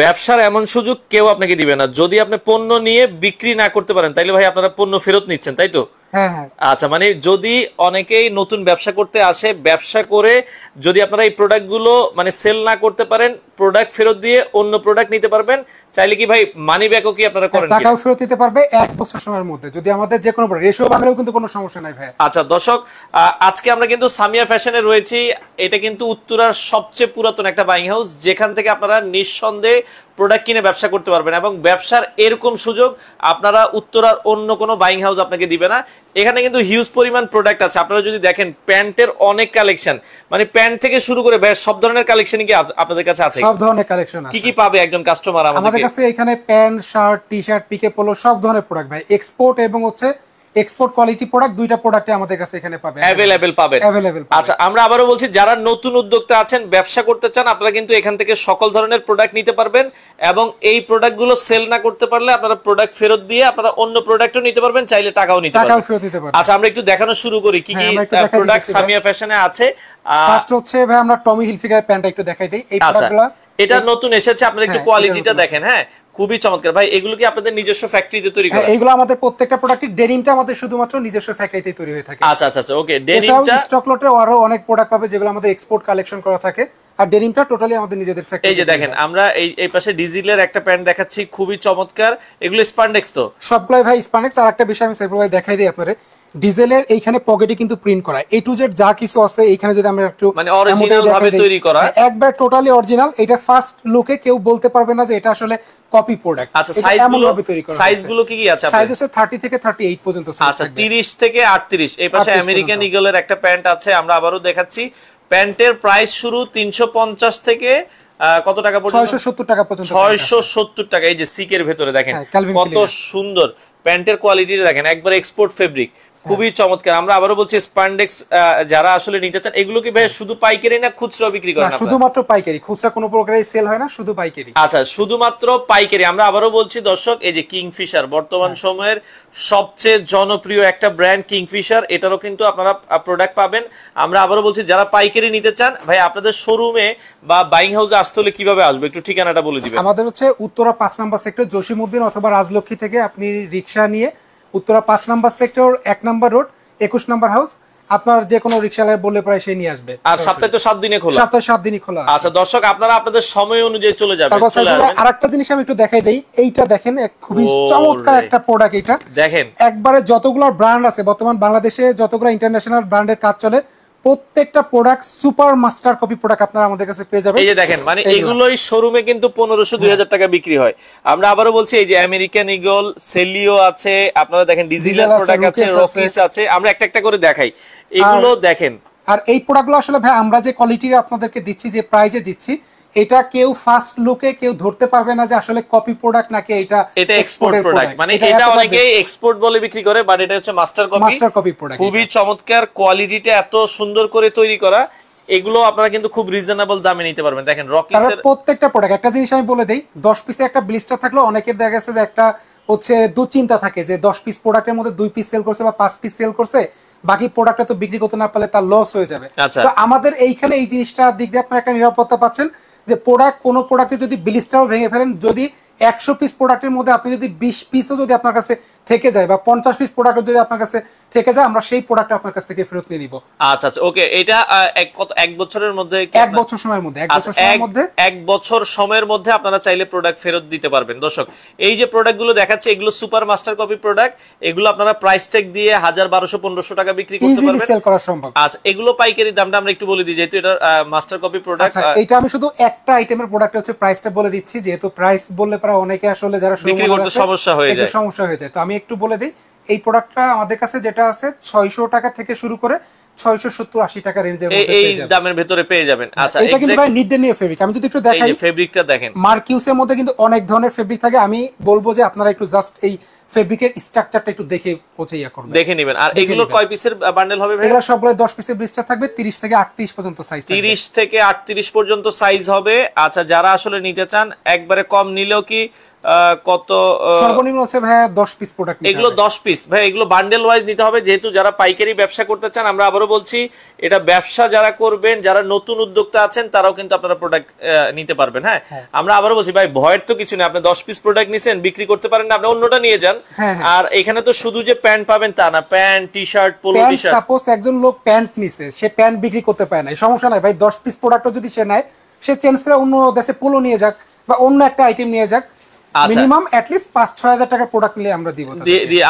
ব্যবসার এমন সুযোগ কেউ আপনাকে দিবে না। যদি আপনি পণ্য নিয়ে বিক্রি না করতে পারেন তাইলে ভাই আপনারা পণ্য ফেরত নিচ্ছেন, তাই তো? হ্যাঁ হ্যাঁ। আচ্ছা, মানে যদি অনেকেই নতুন ব্যবসা করতে আসে, ব্যবসা করে যদি আপনারা এই প্রোডাক্টগুলো মানে সেল না করতে পারেন, প্রোডাক্ট ফেরত দিয়ে অন্য প্রোডাক্ট নিতে পারবেন। চাইলে কি ভাই মানি ব্যাকও কি আপনারা করেন? টাকাও ফেরত দিতে পারবে 1 বছর সময়ের মধ্যে, যদি আমাদের যে কোনো রেশিও বানালেও কিন্তু কোনো সমস্যা নাই ভাই। আচ্ছা দর্শক, আজকে আমরা কিন্তু সামিয়া ফ্যাশনে রয়েছি। এটা কিন্তু উত্তরার সবচেয়ে পুরাতন একটা বাইং হাউস, যেখান থেকে আপনারা নিঃসন্দেহে প্রোডাক্ট কিনে ব্যবসা করতে পারবেন, এবং ব্যবসার এরকম সুযোগ আপনারা উত্তরার অন্য কোনো বাইং হাউস আপনাকে দিবে না। এখানে কিন্তু হিউজ পরিমাণ প্রোডাক্ট আছে। আপনারা যদি দেখেন প্যান্টের অনেক কালেকশন, মানে প্যান্ট থেকে শুরু করে সব ধরনের কালেকশনই কি আপনাদের কাছে আছে? সব ধরনের কালেকশন আছে। কি কি পাবে একজন কাস্টমার আমাদের কাছে? এখানে প্যান্ট, শার্ট, টি-শার্ট, পিকে পোলো সব ধরনের প্রোডাক্ট ভাই, এক্সপোর্ট এবং এক্সপোর্ট কোয়ালিটি প্রোডাক্ট, দুইটা প্রোডাক্টে আমাদের কাছে এখানে পাবে, अवेलेबल পাবেন। আচ্ছা, আমরা আবারো বলছি, যারা নতুন উদ্যোক্তা আছেন, ব্যবসা করতে চান, আপনারা কিন্তু এখান থেকে সকল ধরনের প্রোডাক্ট নিতে পারবেন, এবং এই প্রোডাক্টগুলো সেল না করতে পারলে আপনারা প্রোডাক্ট ফেরত দিয়ে আপনারা অন্য প্রোডাক্টও নিতে পারবেন, চাইলে টাকাও নিতে পারবেন। আচ্ছা, আমরা একটু দেখানো শুরু করি কি কি প্রোডাক্ট সামিয়া ফ্যাশনে আছে। ফার্স্ট হচ্ছে ভাই আমরা টমি হিলফিগার প্যান্টটা একটু দেখাই দেই। এই প্রোডাক্টগুলো এটা নতুন এসেছে, আপনারা একটু কোয়ালিটিটা দেখেন। হ্যাঁ, খুবই চমৎকার ভাই। এগুলো কি আপনাদের নিজস্ব ফ্যাক্টরিতে তৈরি করা? এগুলো আমাদের প্রত্যেকটা প্রোডাক্ট, ডেনিমটা আমাদের শুধুমাত্র নিজস্ব ফ্যাক্টরিতে তৈরি হয়ে থাকে। আচ্ছা আচ্ছা আচ্ছা, ওকে। ডেনিমটা স্টক লটে আরো অনেক প্রোডাক্ট পাবে যেগুলো আমাদের এক্সপোর্ট কালেকশন করা থাকে, আর ডেনিমটা টোটালি আমাদের নিজেদের ফ্যাক্টরি। এই যে দেখেন, আমরা এই পাশে ডিজিলের একটা প্যান্ট দেখাচ্ছি, খুবই চমৎকার। এগুলো স্পান্ডেক্স তো সবগুলাই ভাই স্পান্ডেক্স। আর একটা বিষয় আমি সাইফুল ভাই দেখাই দিই আপনারে, ডিজেলের এইখানে পকেটে কিন্তু প্রিন্ট করা A to Z যা কিছু আছে এইখানে, যদি আমরা একটু মানে অরিজিনাল ভাবে তৈরি করা, একবার টোটালি অরিজিনাল। এটা ফার্স্ট লুকে কেউ বলতে পারবে না যে এটা আসলে কপি প্রোডাক্ট। আচ্ছা, সাইজগুলো কি কি আছে? সাইজ আছে 30 থেকে 38 পর্যন্ত সাইজ। আচ্ছা, 30 থেকে 38। এই পাশে আমেরিকান ঈগলের একটা প্যান্ট আছে, আমরা আবারও দেখাচ্ছি। প্যান্টের প্রাইস শুরু 350 থেকে কত টাকা পর্যন্ত? 670 টাকা পর্যন্ত। 670 টাকা। এই যে সিকের ভেতরে দেখেন কত সুন্দর প্যান্টের কোয়ালিটিটা দেখেন, একবার এক্সপোর্ট ফেব্রিক, খুবই চমৎকার। আমরা আবারও বলছি, স্পান্ডেক্স যারা আসলে নিতে চান, এগুলো কি ভাই শুধু পাইকারি না খুচরা বিক্রি করেন? শুধুমাত্র পাইকারি, খুচরা কোনো প্রকারের সেল হয় না, শুধু পাইকারি। আচ্ছা, শুধুমাত্র পাইকারি। আমরা আবারও বলছি দর্শক, এই যে কিংফিশার বর্তমান সময়ের সবচেয়ে জনপ্রিয় একটা ব্র্যান্ড কিংফিশার, এটারও কিন্তু আপনারা প্রোডাক্ট পাবেন। আমরা আবারও বলছি, যারা পাইকারি নিতে চান ভাই, আপনাদের শোরুমে বা বাইং হাউসে আসতে হলে কিভাবে আসবে একটু ঠিকানাটা বলে দিবেন। আমাদের হচ্ছে উত্তরা 5 নম্বর সেক্টর, জসিমউদ্দিন অথবা রাজলক্ষ্মী থেকে আপনি রিক্সা নিয়ে উত্তরা 5 নম্বর সেক্টর 1 নম্বর রোড 21 নম্বর হাউস, আপনার যে কোনো রিকশাওয়ালা বললে প্রায় সে নিয়ে আসবে। আর সপ্তাহে তো 7 দিনে খোলা? সপ্তাহে 7 দিনই খোলা। আচ্ছা দর্শক, আপনারা আপনাদের সময় অনুযায়ী চলে যাবেন। আরেকটা জিনিস আমি একটু দেখাই দেই, এইটা দেখেন খুবই চমৎকার একটা প্রোডাক্ট। এটা দেখেন একবারে যতগুলো ব্র্যান্ড আছে বর্তমান বাংলাদেশে, যতগুলো ইন্টারন্যাশনাল ব্র্যান্ডের কাজ চলে, প্রত্যেকটা product super master copy product আপনারা আমাদের কাছে পেয়ে যাবেন। এই যে দেখেন, মানে এগুলোই শোরুমে কিন্তু 1500-2000 টাকা বিক্রি হয়। আমরা আবারও বলছি, এই যে আমেরিকান ঈগল, সেলিও আছে, আপনারা দেখেন ডিজিটাল প্রোডাক্ট আছে, রকিস আছে। আমরা একটা একটা করে দেখাই, এগুলো দেখেন। আর এই প্রোডাক্টগুলো আসলে ভাই আমরা যে কোয়ালিটি আপনাদেরকে দিচ্ছি, যে প্রাইজে দিচ্ছি, এটা কেউ ফার্স্ট লুকে কেউ ধরতে পারবে না যে আসলে কপি প্রোডাক্ট নাকি এটা এক্সপোর্ট প্রোডাক্ট। মানে এটা অনেকেই এক্সপোর্ট বলে বিক্রি করে, বাট এটা হচ্ছে মাস্টার কপি প্রোডাক্ট। খুবই চমৎকার, কোয়ালিটিটা এত সুন্দর করে তৈরি করা। এগুলো আপনারা কিন্তু খুব রিজনেবল দামে নিতে পারবেন। দেখেন রকিসের প্রত্যেকটা প্রোডাক্ট। একটা জিনিস আমি বলে দেই, 10 পিসে একটা ব্লিস্টার থাকলো, অনেকের দেখা গেছে যে একটা হচ্ছে দুশ্চিন্তা থাকে যে 10 পিস প্রোডাক্টের মধ্যে 2 পিস সেল করছে বা 5 পিস সেল করছে, বাকি প্রোডাক্টটা তো বিক্রি করতে না পারলে তার লস হয়ে যাবে। তো আমাদের এইখানে এই জিনিসটা দিক দিয়ে আপনারা একটা নিরাপত্তা পাচ্ছেন যে প্রোডাক্ট, কোনো প্রোডাক্টে যদি ব্লিস্টারও ভেঙে ফেলেন, যদি 100 পিস প্রোডাক্টের মধ্যে আপনি যদি 20 পিসও যদি আপনার কাছে থেকে যায় বা 50 পিস প্রোডাক্ট যদি আপনার কাছে থেকে যায়, আমরা সেই প্রোডাক্ট আপনার কাছ থেকে ফেরত নিয়ে নিব। আচ্ছা আচ্ছা, ওকে। এটা এক বছরের মধ্যে, 1 বছর সময়ের মধ্যে, 1 বছর সময়ের মধ্যে আপনারা চাইলে প্রোডাক্ট ফেরত দিতে পারবেন। দর্শক, এই যে প্রোডাক্টগুলো দেখাচ্ছে, এগুলো সুপার মাস্টার কপি প্রোডাক্ট। এগুলো আপনারা প্রাইস ট্যাগ দিয়ে 1000, 1200, 1500 টাকা বিক্রি করতে পারবেন, সেল করা সম্ভব। আচ্ছা, এগুলো পাইকারি দামটা আমরা একটু বলে দিই, যেহেতু এটা মাস্টার কপি প্রোডাক্ট। আচ্ছা, এটা আমি শুধু একটা আইটেমের প্রোডাক্ট হচ্ছে প্রাইসটা বলে দিচ্ছি, যেহেতু প্রাইস বললে পরে অনেকে আসলে যারা বিক্রি করতে সমস্যা হয়ে যায়। তো আমি একটু বলে দিই, এই প্রোডাক্টটা আমাদের কাছে যেটা আছে 600 টাকা থেকে শুরু করে 670-80 টাকা রেঞ্জের মধ্যে পেয়ে যাবেন, এই দামের ভিতরে পেয়ে যাবেন। আচ্ছা, এটা কিন্তু ভাই নিডেনিয়া ফেব্রিক। আমি যদি একটু দেখাই, এই ফেব্রিকটা দেখেন, মার্কিউসের মধ্যে কিন্তু অনেক ধরনের ফেব্রিক থাকে। আমি বলবো যে আপনারা একটু জাস্ট এই ফেব্রিকের স্ট্রাকচারটা একটু দেখে পৌঁছাইয়া করবেন, দেখে নেবেন। আর এগুলো কয় পিসের বান্ডেল হবে ভাই? এগুলো সবগুলো 10 পিসের ব্লিস্টার থাকবে, 30 থেকে 38 পর্যন্ত সাইজ থাকবে। 30 থেকে 38 পর্যন্ত সাইজ হবে। আচ্ছা, যারা আসলে নিতে চান, একবারে কম নিলেও কি কত সর্বনিম্ন হচ্ছে ভাই 10 পিস প্রোডাক্ট এগুলো 10 পিস ভাই, এগুলো বান্ডেল ওয়াইজ নিতে হবে, যেহেতু যারা পাইকারি ব্যবসা করতে চান। আমরা আবারও বলছি, এটা ব্যবসা যারা করবেন, যারা নতুন উদ্যোক্তা আছেন, তারাও কিন্তু আপনারা প্রোডাক্ট নিতে পারবেন। হ্যাঁ, আমরা আবারও বলছি ভাই, ভয়ের তো কিছু নেই। আপনি 10 পিস প্রোডাক্ট নিছেন, বিক্রি করতে পারেন না, আপনি অন্যটা নিয়ে যান। আর এখানে তো শুধু যে প্যান্ট পাবেন তা না, pant, T shirt, polo T shirt. Suppose একজন লোক প্যান্ট নিছে, সে প্যান্ট বিক্রি করতে পারে না, সমস্যা নাই ভাই, 10 পিস প্রোডাক্টও যদি সে নেয়, সে চেঞ্জ করে অন্য দেশে পোলো নিয়ে যাক বা অন্য একটা আইটেম নিয়ে যাক, মিনিমাম এট লিস্ট 5-6 হাজার টাকার প্রোডাক্ট নিলে আমরা দিব।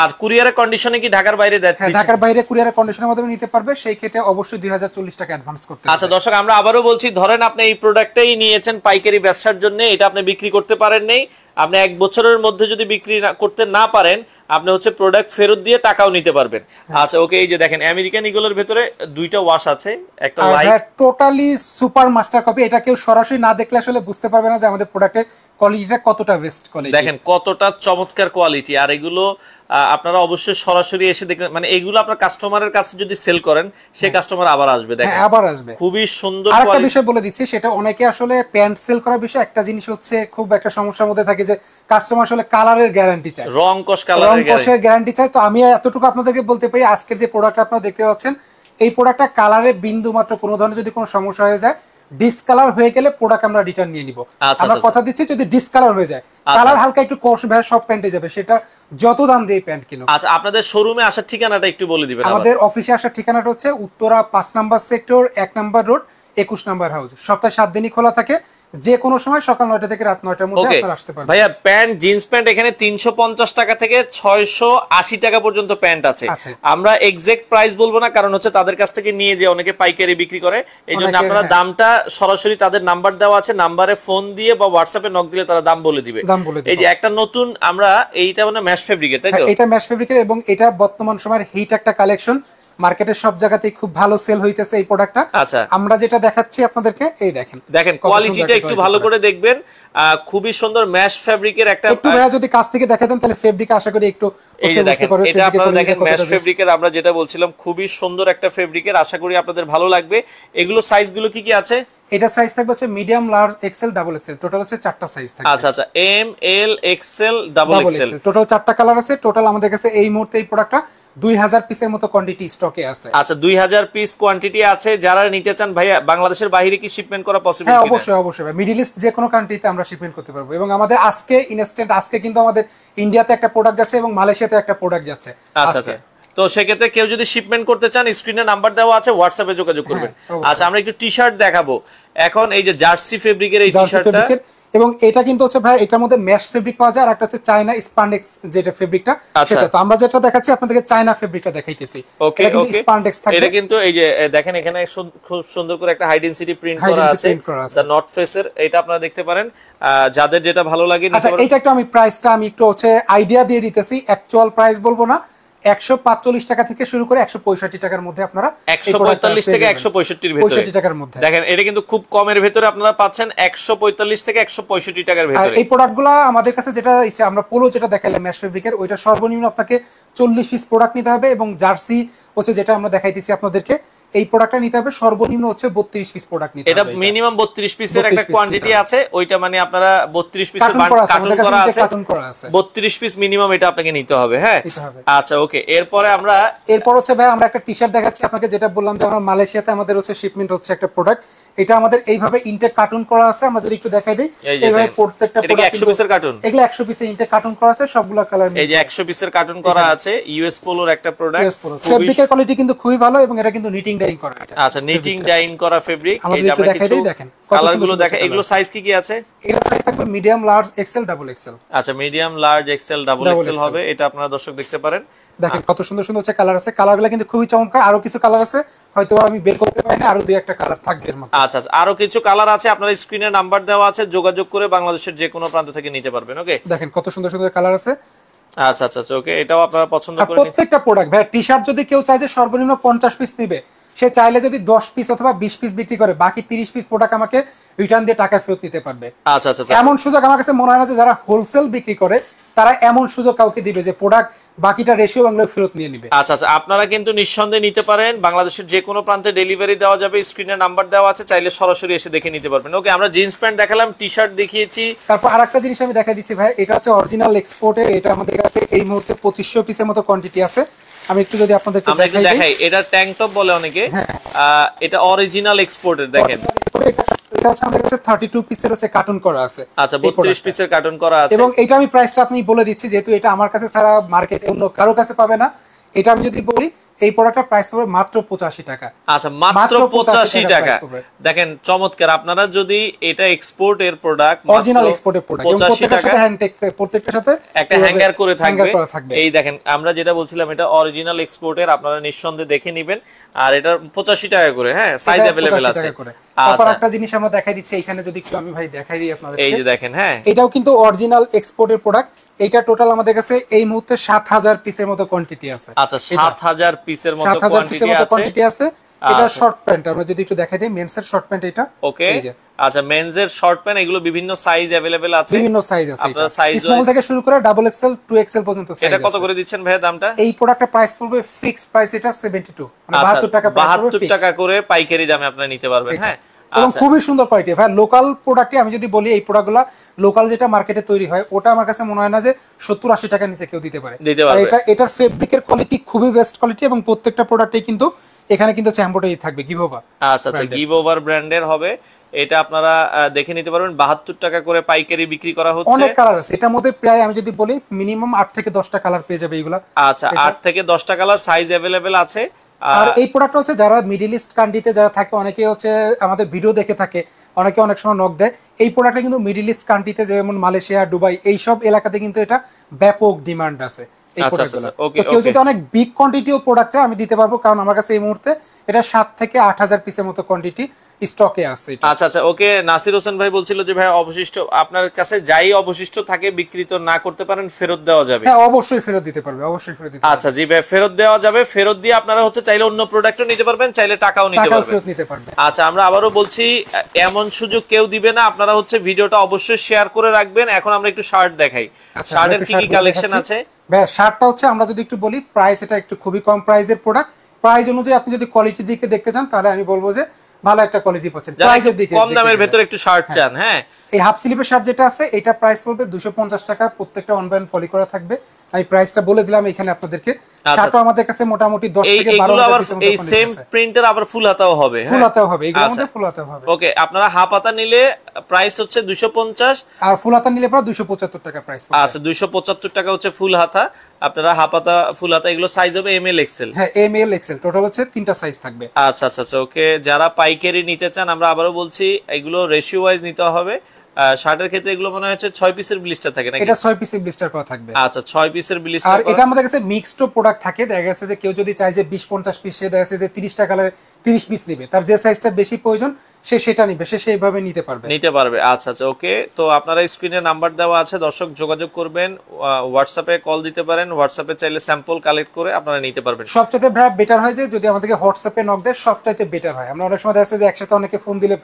আর কুরিয়ারের কন্ডিশনে কি ঢাকার বাইরে দেয়? হ্যাঁ, ঢাকার বাইরে কুরিয়ারের কন্ডিশনের মাধ্যমে নিতে পারবে, সেই ক্ষেত্রে অবশ্যই 2040 টাকা অ্যাডভান্স করতে হবে। আচ্ছা দর্শক, আমরা আবারও বলছি, ধরেন আপনি এই প্রোডাক্টটাই নিয়েছেন পাইকারি ব্যবসার জন্য, এটা আপনি বিক্রি করতে পারেন নাই, আপনি 1 বছরের মধ্যে যদি বিক্রি করতে না পারেন, আপনি হচ্ছে প্রোডাক্ট ফেরত দিয়ে টাকাও নিতে পারবেন। আচ্ছা ওকে, এই যে দেখেন আমেরিকান ইগলের ভিতরে 2টা ওয়াশ আছে, একটা light, totally super master copy. এটা কেউ সরাসরি না দেখলে আসলে বুঝতে পারবে না যে আমাদের প্রোডাক্টের কোয়ালিটিটা কতটা বেস্ট কোয়ালিটি। দেখেন কতটা চমৎকার কোয়ালিটি। আর এগুলো আপনারা অবশ্যই সরাসরি এসে দেখবেন, মানে এগুলো আপনার কাস্টমারের কাছে যদি সেল করেন, সেই কাস্টমার আবার আসবে। দেখেন আবার আসবে, খুবই সুন্দর। আরেকটা বিষয় বলে দিচ্ছি, সেটা অনেকে আসলে প্যান্ট সেল করার বিষয় একটা জিনিস হচ্ছে খুব একটা সমস্যার মধ্যে থাকে, যে কাস্টমার আসলে কালারের গ্যারান্টি চায়, রং কষের গ্যারান্টি চায়। তো আমি এতটুকু আপনাদেরকে বলতে পারি, আজকের যে প্রোডাক্ট আপনারা দেখতে পাচ্ছেন, এই প্রোডাক্টটা কালারে বিন্দু মাত্র কোনো ধরনের যদি কোনো সমস্যা হয়ে যায়, ডিসকালার হয়ে গেলে প্রোডাক্ট আমরা রিটার্ন নিয়ে নিব। আমরা কথা দিচ্ছি, যদি ডিসকালার হয়ে যায়, কালার হালকা একটু কষ ভাই সব প্যান্টে যাবে, সেটা যত দাম দিয়ে প্যান্ট কিনুন। আচ্ছা, আপনাদের শোরুমে আসার ঠিকানাটা একটু বলে দিবেন। আমাদের অফিসে আসার ঠিকানাটা হচ্ছে Uttara 5 number sector 1 number road 21 number house. সপ্তাহে 7 দিনই খোলা থাকে, যে কোনো সময় সকাল 9টা থেকে রাত 9টার মধ্যে আপনারা আসতে পারবেন। ভাইয়া প্যান্ট, জিন্স প্যান্ট এখানে 350 টাকা থেকে 680 টাকা পর্যন্ত প্যান্ট আছে। আমরা এক্সাক্ট প্রাইস বলবো না, কারণ হচ্ছে তাদের কাছ থেকে নিয়ে যে অনেকে পাইকারি বিক্রি করে, এই জন্য আপনারা দামটা সরাসরি তাদের নাম্বার দেওয়া আছে, নাম্বারে ফোন দিয়ে বা হোয়াটসঅ্যাপে নক দিলে তারা দাম বলে দিবে। এই যে একটা নতুন, আমরা এইটা মানে ম্যাশ ফেব্রিকের, তাই তো? এটা ম্যাশ ফেব্রিকের, এবং এটা বর্তমান সময়ের হিট একটা কালেকশন, মার্কেটের সব জায়গাতেই খুব ভালো সেল হইতেছে এই প্রোডাক্টটা। আচ্ছা, আমরা যেটা দেখাচ্ছি আপনাদেরকে, এই দেখেন কোয়ালিটিটা একটু ভালো করে দেখবেন, খুবই সুন্দর ম্যাশ ফেব্রিকের একটা। একটু ভাইয়া যদি কাছ থেকে দেখাতেন তাহলে ফেব্রিক আশা করি একটু বুঝতে পারবেন। এটা আপনারা দেখেন ম্যাশ ফেব্রিকের, আমরা যেটা বলছিলাম খুবই সুন্দর একটা ফেব্রিকের, আশা করি আপনাদের ভালো লাগবে। এগুলো সাইজগুলো কি কি আছে? এটা সাইজ থাকবে হচ্ছে medium, large, XL, double XL, total হচ্ছে 4টা সাইজ থাকবে। আচ্ছা আচ্ছা, M, L, XL, double XL, total 4টা কালার আছে। টোটাল আমাদের কাছে এই মুহূর্তে এই প্রোডাক্টটা 2000 পিসের মতো কোয়ান্টিটি স্টকে আছে। আচ্ছা, 2000 পিস কোয়ান্টিটি আছে। যারা নিতে চান ভাইয়া, বাংলাদেশের বাইরে কি শিপমেন্ট করা পসিবল? হ্যাঁ, অবশ্যই অবশ্যই ভাই, মিডল ইস্ট যে কোনো কান্ট্রিতে আমরা শিপমেন্ট করতে পারবো। এবং আমাদের আজকে ইনস্ট্যান্ট, আজকে কিন্তু আমাদের ইন্ডিয়াতে একটা প্রোডাক্ট যাচ্ছে এবং মালয়েশিয়াতে একটা প্রোডাক্ট যাচ্ছে। আচ্ছা আচ্ছা, তো সেক্ষেত্রে কেউ যদি শিপমেন্ট করতে চান, স্ক্রিনে নাম্বার দেওয়া আছে, হোয়াটসঅ্যাপে যোগাযোগ করবেন। আচ্ছা, আমরা একটু টি শার্ট দেখাবো এখন। এই যে জার্সি ফেব্রিকের এই টি শার্টটা, এবং এটা কিন্তু হচ্ছে ভাই, এটার মধ্যে ম্যাশ ফেব্রিক পাওয়া যায়, আর একটা হচ্ছে চায়না স্পান্ডেক্স যেটা ফেব্রিকটা, সেটা। তো আমরা যেটা দেখাচ্ছি আপনাদেরকে চায়না ফেব্রিকটা দেখাইতেছি। ওকে ওকে, স্পান্ডেক্স থাকে। এটা কিন্তু এই যে দেখেন, এখানে খুব সুন্দর করে একটা হাই ডেনসিটি প্রিন্ট করা আছে, দা নর্থ ফেসের। এটা আপনারা দেখতে পারেন, যাদের যেটা ভালো লাগে নিতে পারেন। এটা একটু আমি প্রাইসটা আমি একটু হচ্ছে আইডিয়া দিয়ে দিতেছি, অ্যাকচুয়াল প্রাইস বলবো না। 145 টাকা থেকে শুরু করে 165 টাকার মধ্যে আপনারা, 145 থেকে 165 এর ভিতরে, 65 টাকার মধ্যে দেখেন। এটা কিন্তু খুব কমের ভিতরে আপনারা পাচ্ছেন 145 থেকে 165 টাকার ভিতরে। এই প্রোডাক্টগুলো আমাদের কাছে যেটা আমরা পোলো যেটা দেখাইলাম ম্যাশ ফেব্রিকের, ওইটা সর্বনিম্ন আপনাকে 40 পিস প্রোডাক্ট নিতে হবে। এবং জার্সি হচ্ছে যেটা আমরা দেখাইতেছি আপনাদেরকে, এই প্রোডাক্টটা নিতে হবে সর্বনিম্ন হচ্ছে 32 পিস প্রোডাক্ট নিতে হবে। এটা মিনিমাম 32 পিসের একটা কোয়ান্টিটি আছে, ওইটা মানে আপনারা 32 পিসের কার্টুন করা আছে, 32 পিস মিনিমাম এটা আপনাকে নিতে হবে। হ্যাঁ, আচ্ছা ওকে। এরপর হচ্ছে ভাই, আমরা একটা টি শার্ট দেখাচ্ছি আপনাকে, যেটা বললাম যে আমরা মালয়েশিয়াতে আমাদের হচ্ছে শিপমেন্ট হচ্ছে একটা প্রোডাক্ট। এটা আমাদের এইভাবে ইনটেক কার্টুন করা আছে, আমরা যদি একটু দেখাই দেই, এইভাবে প্রত্যেকটা প্রোডাক্ট 100 পিসের কার্টুন, এগুলো 100 পিসের ইনটেক কার্টুন করা আছে, সবগুলো কালার। এই যে 100 পিসের কার্টুন করা আছে, ইউএস পোলোর একটা প্রোডাক্ট, ফেব্রিকের কোয়ালিটি কিন্তু খুবই ভালো, এবং এটা কিন্তু নিটিং ডাইং করা। আচ্ছা, নিটিং ডাইং করা ফেব্রিক। এই যে আমরা কিছু কালারগুলো দেখা, এগুলো সাইজ কি কি আছে? এটা সাইজ থাকবে medium, large, XL, double XL. আচ্ছা, medium, large, XL, double XL হবে। এটা আপনারা দর্শক দেখতে পারেন। দেখেন কত সুন্দর সুন্দর হচ্ছে কালার আছে, কালারগুলো কিন্তু খুবই চমৎকার। আরো কিছু কালার আছে, হয়তো আমি বের করতে পারি না, আরো দুই একটা কালার থাকবে এর মধ্যে। আচ্ছা আচ্ছা, আরো কিছু কালার আছে, আপনারা স্ক্রিনে নাম্বার দেওয়া আছে, যোগাযোগ করে বাংলাদেশের যে কোনো প্রান্ত থেকে নিতে পারবেন। ওকে, দেখেন কত সুন্দর সুন্দর কালার আছে। আচ্ছা আচ্ছা আচ্ছা, ওকে। এটাও আপনারা পছন্দ করে নিন। প্রত্যেকটা প্রোডাক্ট ভাই, টি শার্ট যদি কেউ চায় যে সর্বনিম্ন 50 পিস নেবে, সে চাইলে যদি 10 পিস অথবা 20 পিস বিক্রি করে, বাকি 30 পিস প্রোডাক্ট আমাকে রিটার্ন দিয়ে টাকা ফেরত নিতে পারবে। আচ্ছা আচ্ছা, এমন সুযোগ আমার কাছে মনে হয় না যে যারা হোলসেল বিক্রি করে তারা এমন সুযোগ কাউকে দিবে যে প্রোডাক্ট বাকিটা রেশিও বাংলা ফেরত নিয়ে নিবে। আচ্ছা আচ্ছা, আপনারা কিন্তু নিঃসন্দেহে নিতে পারেন, বাংলাদেশের যে কোনো প্রান্তে ডেলিভারি দেওয়া যাবে, স্ক্রিনে নাম্বার দেওয়া আছে, চাইলে সরাসরি এসে দেখে নিতে পারবেন। ওকে, আমরা জিন্স প্যান্ট দেখালাম, টি শার্ট দেখিয়েছি, তারপর আরেকটা জিনিস আমি দেখাই দিচ্ছি ভাই, এটা হচ্ছে অরিজিনাল এক্সপোর্টের, এটা আমাদের কাছে এই মুহূর্তে 2500 পিসের মতো কোয়ান্টিটি আছে। আমি একটু যদি আপনাদেরকে দেখাই, এটা ট্যাঙ্ক টপ বলে অনেকে, এটা অরিজিনাল এক্সপোর্টের, দেখেন এটা হচ্ছে আমাদের কাছে 32 পিসের হচ্ছে কার্টুন করা আছে। আচ্ছা, 32 পিসের কার্টুন করা আছে, এবং এটা আমি প্রাইসটা আপনি বলে দিচ্ছি, যেহেতু এটা আমার কাছে ছাড়া মার্কেটে অন্য কারো কাছে পাবে না। এটা আমি যদি বলি এই প্রোডাক্টটার প্রাইস পড়বে মাত্র 85 টাকা। আচ্ছা, মাত্র 85 টাকা। দেখেন চমৎকার, আপনারা যদি এটা এক্সপোর্টের প্রোডাক্ট, অরিজিনাল এক্সপোর্টের প্রোডাক্ট, 85 টাকা, প্রত্যেকটার সাথে একটা হ্যাঙ্গার করে থাকবে। এই দেখেন, আমরা যেটা বলছিলাম এটা অরিজিনাল এক্সপোর্টের, আপনারা নিঃসন্দেহে দেখে নেবেন। আর এটা 85 টাকা করে, হ্যাঁ, সাইজ अवेलेबल আছে। তারপর একটা জিনিস আমরা দেখাই দিচ্ছি এখানে, যদি একটু আমি ভাই দেখাই দিই আপনাদের, এই যে দেখেন, হ্যাঁ, এটাও কিন্তু অরিজিনাল এক্সপোর্টের প্রোডাক্ট। এটা টোটাল আমাদের কাছে এই মুহূর্তে 7000 পিসের মতো কোয়ান্টিটি আছে। আচ্ছা, 7000 পিসের মতো কোয়ান্টিটি আছে। এটা শর্ট প্যান্ট, আমরা যদি একটু দেখাই দিই, মেন্স এর শর্ট প্যান্ট এটা। ওকে, আচ্ছা, মেন্স এর শর্ট প্যান্ট, এগুলো বিভিন্ন সাইজ अवेलेबल আছে, বিভিন্ন সাইজ আছে, আপনারা সাইজ স্মল থেকে শুরু করে ডাবল এক্সেল 2 এক্সেল পর্যন্ত সাইজ। এটা কত করে দিচ্ছেন ভাই দামটা? এই প্রোডাক্টের প্রাইস পড়বে ফিক্সড প্রাইস, এটা 72, মানে 72 টাকা প্রাইস পড়বে, 72 টাকা করে পাইকারি দামে আপনারা নিতে পারবেন। হ্যাঁ, এবং খুবই সুন্দর কোয়ালিটি ভাই। লোকাল প্রোডাক্টে আমি যদি বলি, এই প্রোডাক্টগুলো লোকাল যেটা মার্কেটে তৈরি হয়, ওটা আমার কাছে মনে হয় না যে 70-80 টাকার নিচে কেউ দিতে পারে। আর এটার ফেব্রিকের কোয়ালিটি খুবই বেস্ট কোয়ালিটি, এবং প্রত্যেকটা প্রোডাক্টেই কিন্তু এখানে কিন্তু এমব্রয়ডারি থাকবে গিভওভা। আচ্ছা আচ্ছা, গিভওভার ব্র্যান্ডের হবে এটা, আপনারা দেখে নিতে পারবেন। 72 টাকা করে পাইকারি বিক্রি করা হচ্ছে। অনেক কালার আছে এটার মধ্যে, প্রায় আমি যদি বলি মিনিমাম 8 থেকে 10টা কালার পেয়ে যাবে এগুলা। আচ্ছা, 8 থেকে 10টা কালার সাইজ अवेलेबल আছে। আর এই প্রোডাক্ট হচ্ছে যারা মিডল ইস্ট কান্ট্রিতে যারা থাকে, অনেকে হচ্ছে আমাদের ভিডিও দেখে থাকে, অনেকে অনেক সময় নক দেয়। এই প্রোডাক্টটা কিন্তু মিডল ইস্ট কান্ট্রিতে, যেমন মালয়েশিয়া, দুবাই, এই সব এলাকাতে কিন্তু এটা ব্যাপক ডিমান্ড আছে। কেউ যদি অনেক বিগ কোয়ান্টিটিও প্রোডাক্ট চায়, আমি দিতে পারবো, কারণ আমার কাছে এই মুহূর্তে এটা 7 থেকে 8000 পিসের মতো কোয়ান্টিটি স্টকে আছে। আচ্ছা আচ্ছা, ওকে। নাসির হোসেন ভাই বলছিল যে ভাই অবশিষ্ট আপনার কাছে যাই অবশিষ্ট থাকে বিক্রিত না করতে পারেন, ফেরত দেওয়া যাবে? হ্যাঁ, অবশ্যই ফেরত দিতে পারবে, অবশ্যই ফেরত দিতে পারবে। আচ্ছা জি ভাই, ফেরত দেওয়া যাবে। ফেরত দিয়ে আপনারা হচ্ছে চাইলে অন্য প্রোডাক্টও নিতে পারবেন, চাইলে টাকাও নিতে পারবেন। আচ্ছা, আমরা আবারও বলছি, এমন সুযোগ কেউ দিবে না। আপনারা হচ্ছে ভিডিওটা অবশ্যই শেয়ার করে রাখবেন। এখন আমরা একটু শার্ট দেখাই, শার্টের কি কি কালেকশন আছে। ভাই শার্টটা হচ্ছে আমরা যদি একটু বলি, প্রাইস এটা একটু খুবই কম প্রাইসের প্রোডাক্ট। প্রাইস অনুযায়ী আপনি যদি কোয়ালিটির দিকে দেখতে চান, তাহলে আমি বলবো যে ভালো একটা কোয়ালিটি পাচ্ছেন। প্রাইসের দিকে কম দামের ভিতরে একটু শার্ট চান, হ্যাঁ, এই হাফ স্লিভের শার্ট যেটা আছে, এটা প্রাইস পড়বে 250 টাকা। প্রত্যেকটা অনলাইন পলি করা থাকবে। আমি প্রাইসটা বলে দিলাম এখানে আপনাদেরকে। শার্টও আমাদের কাছে মোটামুটি 10 থেকে 12000 পিসের মতো। এই সেম প্রিন্টের আবার ফুল হাতাও হবে? ফুল হাতাও হবে, এগুলোর মধ্যে ফুল হাতাও হবে। ওকে, আপনারা হাফ হাতা নিলে প্রাইস হচ্ছে 250, আর ফুল হাতা নিলে পড়া 275 টাকা প্রাইস পড়বে। আচ্ছা, 275 টাকা হচ্ছে ফুল হাতা। আপনারা হাফ হাতা, ফুল হাতা, এগুলো সাইজ হবে এম এল এক্সেল। হ্যাঁ, এম এল এক্সেল টোটাল হচ্ছে 3টা সাইজ থাকবে। আচ্ছা আচ্ছা আচ্ছা, ওকে। যারা পাইকারি নিতে চান, আমরা আবারও বলছি, এগুলো রেশিও ওয়াইজ নিতে হবে। শার্টের ক্ষেত্রে এগুলো মনে হচ্ছে 6 পিসের ব্লিস্টার থাকে নাকি? এটা 6 পিসের ব্লিস্টার করা থাকবে। আচ্ছা, 6 পিসের ব্লিস্টার। আর এটা আমাদের কাছে মিক্সড প্রোডাক্ট থাকে। দেখা গেছে যে কেউ যদি চায় যে 20-50 পিস, সে দেখা গেছে যে 30টা কালারে 30 পিস নেবে, তার যে সাইজটা বেশি প্রয়োজন সে সেটা নেবে, সে সেইভাবে নিতে পারবে। আচ্ছা আচ্ছা, ওকে। তো আপনারা স্ক্রিনে নাম্বার দেওয়া আছে, দর্শক যোগাযোগ করবেন, হোয়াটসঅ্যাপে কল দিতে পারেন, হোয়াটসঅ্যাপে চাইলে স্যাম্পল কালেক্ট করে আপনারা নিতে পারবেন। সবচেয়ে বেটার হয় যে যদি আমাদেরকে হোয়াটসঅ্যাপে নক দেয়, সবচেয়ে বেটার হয়। আমরা অনেক সময় দেখা যাচ্ছে যে একসাথে অনেকে ফোন দিলে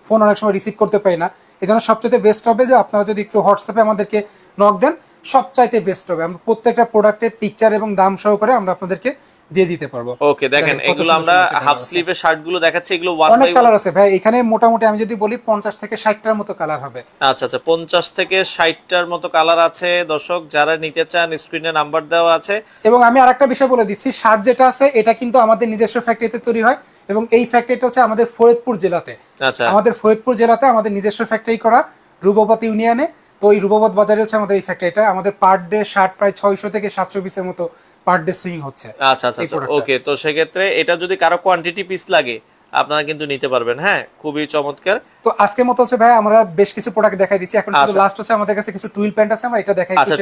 ফোন অনেক সময় রিসিভ করতে পারি না। এজন্য সবচেয়ে বেস্ট হবে যে আপনারা যদি একটু হোয়াটসঅ্যাপে আমাদেরকে নক দেন, সবচাইতে বেস্ট হবে। আমরা প্রত্যেকটা প্রোডাক্টের পিকচার এবং দাম সহকারে আমরা আপনাদেরকে দিয়ে দিতে পারবো। ওকে, দেখেন এগুলো আমরা হাফ স্লিভের শার্টগুলো দেখাচ্ছি, এগুলো অনেক কালার আছে ভাই। এখানে মোটামুটি আমি যদি বলি 50 থেকে 60টার মতো কালার হবে। আচ্ছা আচ্ছা, 50 থেকে 60টার মতো কালার আছে। দর্শক যারা নিতে চান, স্ক্রিনে নাম্বার দেওয়া আছে। এবং আমি আরেকটা বিষয় বলে দিচ্ছি, শার্ট যেটা আছে এটা কিন্তু আমাদের নিজস্ব ফ্যাক্টরিতে তৈরি হয়, এবং এই ফ্যাক্টরিটা হচ্ছে আমাদের ফরিদপুর জেলাতে। আচ্ছা, আমাদের ফরিদপুর জেলাতে আমাদের নিজস্ব ফ্যাক্টরি করা, রূপবত ইউনিয়নে। তো এই রূপবত বাজারে হচ্ছে আমাদের এই ফ্যাক্টরিটা। আমাদের পার ডে শার্ট প্রায় 600 থেকে 700 পিসের মতো পার ডে সুইং হচ্ছে। আচ্ছা আচ্ছা, ওকে। তো সেক্ষেত্রে এটা যদি কারো কোয়ান্টিটি পিস লাগে, আপনারা কিন্তু নিতে পারবেন। হ্যাঁ, খুবই চমৎকার। তো আজকের মতো হচ্ছে ভাই আমরা বেশ কিছু প্রোডাক্ট দেখাই দিচ্ছি। এখন শুধু লাস্ট হচ্ছে আমাদের কাছে কিছু টুইল প্যান্ট আছে, আমরা এটা দেখাই। আচ্ছা,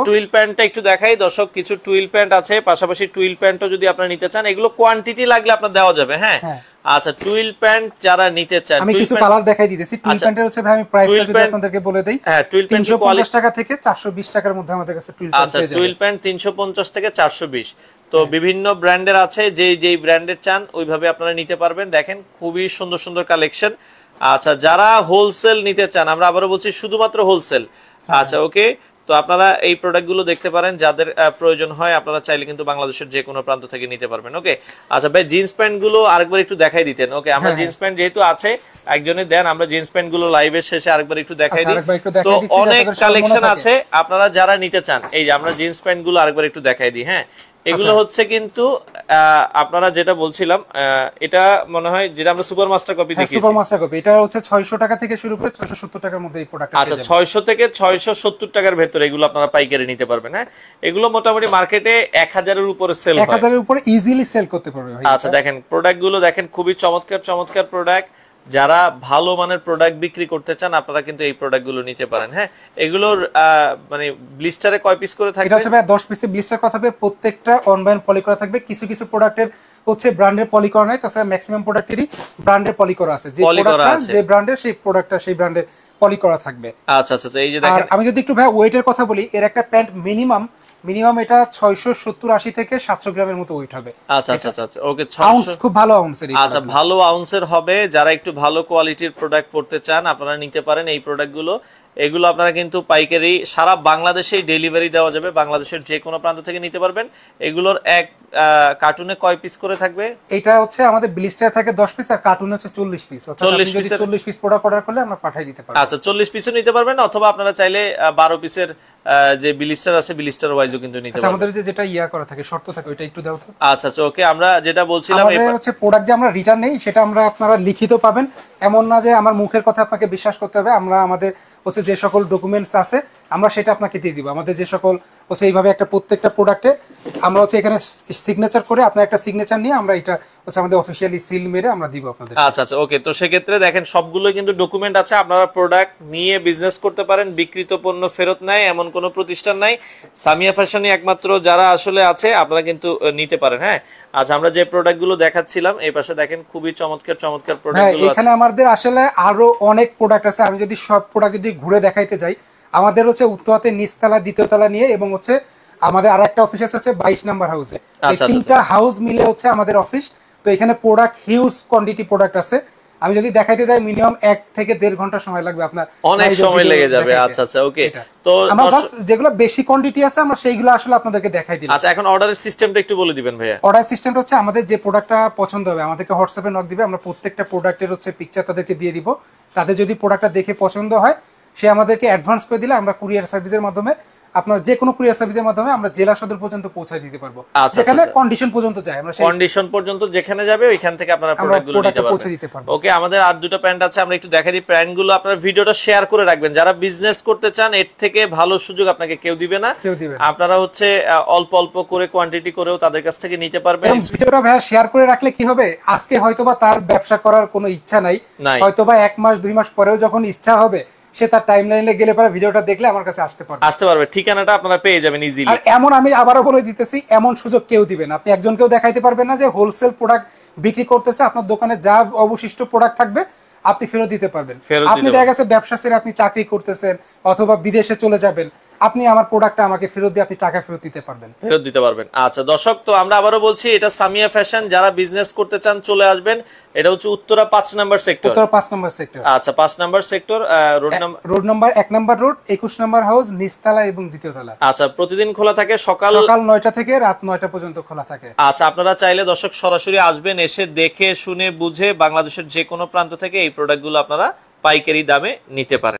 টুইল প্যান্টটা একটু দেখাই দর্শক। কিছু টুইল প্যান্ট আছে, পাশাপাশি টুইল প্যান্টও যদি আপনারা নিতে চান, এগুলো কোয়ান্টিটি লাগলে আপনার দেওয়া যাবে। হ্যাঁ, আচ্ছা, টুইল প্যান্ট যারা নিতে চান, আমি কিছু কালার দেখাই দিতেছি। টুইল প্যান্টের হচ্ছে ভাই আমি প্রাইসটা যদি আপনাদেরকে বলে দেই, হ্যাঁ, টুইল প্যান্ট 350 টাকা থেকে 420 টাকার মধ্যে আমাদের কাছে টুইল প্যান্ট পেয়ে যাবেন। আচ্ছা, টুইল প্যান্ট 350 থেকে 420। তো বিভিন্ন ব্র্যান্ডের আছে, যেই ব্র্যান্ডের চান ওইভাবে আপনারা নিতে পারবেন। দেখেন খুবই সুন্দর সুন্দর কালেকশন। আচ্ছা, যারা হোলসেল নিতে চান, আমরা আবারও বলছি শুধুমাত্র হোলসেল। আচ্ছা, ওকে। তো আপনারা এই প্রোডাক্টগুলো দেখতে পারেন, যাদের প্রয়োজন হয় আপনারা চাইলে কিন্তু বাংলাদেশের যে কোনো প্রান্ত থেকে নিতে পারবেন। ওকে, আচ্ছা ভাই জিন্স প্যান্ট গুলো আরেকবার একটু দেখাই দিতেন। ওকে, আমরা জিন্স প্যান্ট যেহেতু আছে একজনে দেন, আমরা জিন্স প্যান্ট গুলো লাইভের শেষে আরেকবার একটু দেখাই দিই। তো অনেক কালেকশন আছে, আপনারা যারা নিতে চান এই যে আমরা জিন্স প্যান্ট গুলো আরেকবার একটু দেখাই দিই। হ্যাঁ, এগুলো হচ্ছে কিন্তু আপনারা যেটা বলছিলাম, এটা মনে হয় যেটা আমরা সুপার মাস্টার কপি দেখিয়েছি। সুপার মাস্টার কপি এটা হচ্ছে 600 টাকা থেকে শুরু করে 670 টাকার মধ্যে এই প্রোডাক্ট। আচ্ছা, 600 থেকে 670 টাকার ভেতরে এগুলো আপনারা পাইকারি নিতে পারবেন। হ্যাঁ, এগুলো মোটামুটি মার্কেটে 1000 এর উপরে সেল হয়, 1000 এর উপরে ইজিলি সেল করতে পারবে ভাই। আচ্ছা দেখেন প্রোডাক্টগুলো দেখেন, খুবই চমৎকার চমৎকার প্রোডাক্ট। যারা ভালো মানের প্রোডাক্ট বিক্রি করতে চান আপনারা কিন্তু এই প্রোডাক্টগুলো নিতে পারেন। হ্যাঁ, এগুলোর মানে ব্লিস্টারে কয় পিস করে থাকবে? এটা হচ্ছে ভাই 10 পিসের ব্লিস্টার করা থাকবে, প্রত্যেকটা অনবাইন পলি করা থাকবে। কিছু কিছু প্রোডাক্টের হচ্ছে ব্র্যান্ডের পলি করা নাই, তাছাড়া ম্যাক্সিমাম প্রোডাক্টেরই ব্র্যান্ডের পলি করা আছে। যে প্রোডাক্টটা যে ব্র্যান্ডের সেই প্রোডাক্টটা সেই ব্র্যান্ডের পলি করা থাকবে। আচ্ছা আচ্ছা, এই যে দেখেন, আমি যদি একটু ভাই ওয়েটের কথা বলি, এর একটা প্যান্ট মিনিমাম এটা 670-80 থেকে 700 গ্রামের মতো ওয়েট হবে। আচ্ছা আচ্ছা আচ্ছা, ওকে, আউন্স খুব ভালো আউন্সের। আচ্ছা, ভালো আউন্সের হবে। যারা একটু ভালো কোয়ালিটির প্রোডাক্ট পড়তে চান আপনারা নিতে পারেন এই প্রোডাক্টগুলো। এগুলো আপনারা কিন্তু পাইকারি সারা বাংলাদেশেই ডেলিভারি দেওয়া যাবে, বাংলাদেশের যে কোনো প্রান্ত থেকে নিতে পারবেন। এগুলোর এক কার্টুনে কয় পিস করে থাকবে? এটা হচ্ছে আমাদের ব্লিস্টারে থাকে 10 পিস, আর কার্টুনে হচ্ছে 40 পিস। 40 পিস প্রোডাক্ট অর্ডার করলে আমরা পাঠিয়ে দিতে পারবো। আচ্ছা, 40 পিসও নিতে পারবেন, অথবা আপনারা চাইলে 12 পিসের যে ব্লিস্টার আছে ব্লিস্টার ওয়াইজও কিন্তু নিতে পারবেন। আমাদের যেটা করা থাকে শর্ত থাকে ওইটা একটু দাও তো। আচ্ছা আচ্ছা, ওকে, আমরা যেটা বলছিলাম আমাদের হচ্ছে প্রোডাক্ট যে আমরা রিটার্ন নেই সেটা আমরা আপনারা লিখিত পাবেন, এমন না যে আমার মুখের কথা আপনাকে বিশ্বাস করতে হবে। আমরা আমাদের হচ্ছে যে সকল ডকুমেন্টস আছে আমরা সেটা আপনাকে দিয়ে দিব। আমাদের যে সকল হচ্ছে এইভাবে একটা প্রত্যেকটা প্রোডাক্টে আমরা হচ্ছে এখানে সিগনেচার করে আপনার একটা সিগনেচার নিয়ে আমরা এটা হচ্ছে আমাদের অফিশিয়ালি সিল মেরে আমরা দিব আপনাদের। আচ্ছা আচ্ছা, ওকে, তো সেক্ষেত্রে দেখেন সবগুলোই কিন্তু ডকুমেন্ট আছে। আপনারা প্রোডাক্ট নিয়ে বিজনেস করতে পারেন, বিক্রিত পণ্য ফেরত নেয় এমন কোনো প্রতিষ্ঠান নাই। সামিয়া ফ্যাশনই একমাত্র যারা আসলে আছে, আপনারা কিন্তু নিতে পারেন। হ্যাঁ, আচ্ছা, আমরা যে প্রোডাক্টগুলো দেখাচ্ছিলাম এই পাশে দেখেন খুবই চমৎকার চমৎকার প্রোডাক্টগুলো আছে। এখানে আমাদের আসলে আরো অনেক প্রোডাক্ট আছে। আমি যদি সব প্রোডাক্ট যদি ঘুরে দেখাইতে যাই, আমাদের হচ্ছে উত্তরাতে নিচতলা দ্বিতীয়তলা নিয়ে এবং হচ্ছে আমাদের আরেকটা অফিস আছে হচ্ছে 22 নাম্বার হাউসে। এই তিনটা হাউস মিলে হচ্ছে আমাদের অফিস। তো এখানে প্রোডাক্ট হিউজ কোয়ান্টিটি প্রোডাক্ট আছে। আমি যদি দেখাইতে যাই মিনিমাম 1 থেকে 1.5 ঘন্টা সময় লাগবে আপনার, অনেক সময় লেগে যাবে। আচ্ছা আচ্ছা, ওকে, তো আমরা জাস্ট যেগুলো বেশি কোয়ান্টিটি আছে আমরা সেইগুলো আসলে আপনাদেরকে দেখাই দিলাম। আচ্ছা, এখন অর্ডারের সিস্টেমটা একটু বলে দিবেন ভাইয়া। অর্ডার সিস্টেমটা হচ্ছে আমাদের যে প্রোডাক্টটা পছন্দ হবে আমাদেরকে হোয়াটসঅ্যাপে নক দিবে, আমরা প্রত্যেকটা প্রোডাক্টের হচ্ছে পিকচার তাদেরকে দিয়ে দিব। তাদের যদি প্রোডাক্টটা দেখে পছন্দ হয় সে আমাদেরকে অ্যাডভান্স করে দিলে আমরা কুরিয়ার সার্ভিসের মাধ্যমে, আপনার যে কোনো কুরিয়ার সার্ভিসের মাধ্যমে আমরা জেলা সদর পর্যন্ত পৌঁছায় দিতে পারবো। যেখানে কন্ডিশন পর্যন্ত যায় আমরা সেই কন্ডিশন পর্যন্ত যেখানে যাবে ওইখান থেকে আপনারা প্রোডাক্টগুলো নিতে পারবেন। ওকে, আমাদের আর দুটো প্যান্ট আছে, আমরা একটু দেখাই দিই। প্যান্টগুলো আপনারা ভিডিওটা শেয়ার করে রাখবেন। যারা বিজনেস করতে চান এর থেকে ভালো সুযোগ আপনাকে কেউ দিবে না। আপনারা হচ্ছে অল্প অল্প করে কোয়ান্টিটি করেও তাদের কাছ থেকে নিতে পারবেন। ভিডিওটা ভাইয়া শেয়ার করে রাখলে কি হবে, আজকে হয়তোবা তার ব্যবসা করার কোনো ইচ্ছা নাই, হয়তোবা 1 মাস 2 মাস পরেও যখন ইচ্ছা হবে সে তার টাইমলাইনে গেলে পরে ভিডিওটা দেখলে আমার কাছে আসতে পারবে। ঠিকানাটা আপনারা পেয়ে যাবেন ইজিলি। আর এমন আমি আবারও বলে দিতেছি, এমন সুযোগ কেউ দিবে না। আপনি একজনকেও দেখাইতে পারবেন না যে হোলসেল প্রোডাক্ট বিক্রি করতেছে, আপনার দোকানে যা অবশিষ্ট প্রোডাক্ট থাকবে আপনি ফেরত দিতে পারবেন। আপনি দেখা গেছে ব্যবসা ছেড়ে আপনি চাকরি করতেছেন অথবা বিদেশে চলে যাবেন, আপনি আমার প্রোডাক্টটা আমাকে ফেরত দিয়ে আপনি টাকা ফেরত দিতে পারবেন। আচ্ছা দর্শক, তো আমরা আবারও বলছি এটা সামিয়া ফ্যাশন। যারা বিজনেস করতে চান চলে আসবেন। এটা হচ্ছে উত্তরা 5 নাম্বার সেক্টর। আচ্ছা, 5 number sector, road number 1 number road, 21 number house, নিচতলা এবং দ্বিতীয় তলা। আচ্ছা, প্রতিদিন খোলা থাকে সকাল 9টা থেকে রাত 9টা পর্যন্ত খোলা থাকে। আচ্ছা, আপনারা চাইলে দর্শক সরাসরি আসবেন, এসে দেখে শুনে বুঝে বাংলাদেশের যে কোনো প্রান্ত থেকে এই প্রোডাক্টগুলো আপনারা পাইকারি দামে নিতে পারেন।